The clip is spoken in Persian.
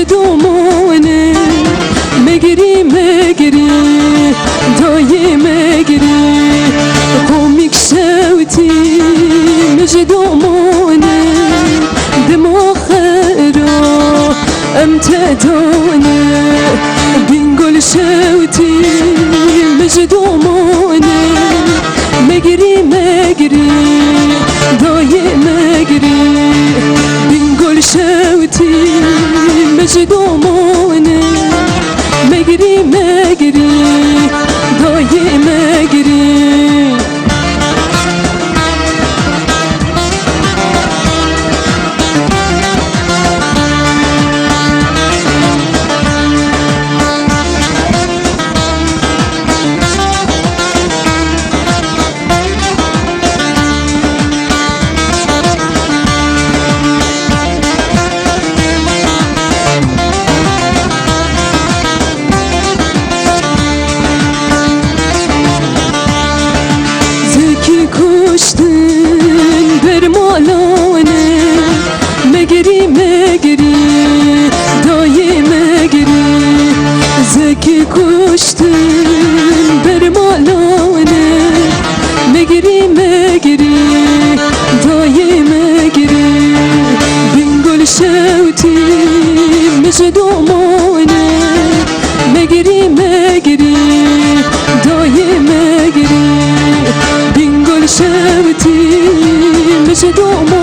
مجدومونه مگری مگری دای مگری کومیک شوتی مجدومونه دماخرا ام تدونه بینگل شوتی مجدومونه مگری مگری دای مگری بینگل شوتی مجدومونه مگری مگری دای مگری کشتن برمالانه مگری مگری دای مگری زکی کشتن برمالانه مگری مگری دای مگری بینگل شوتی مجدومانه مگری مگری دای مگری شوتی مجدوم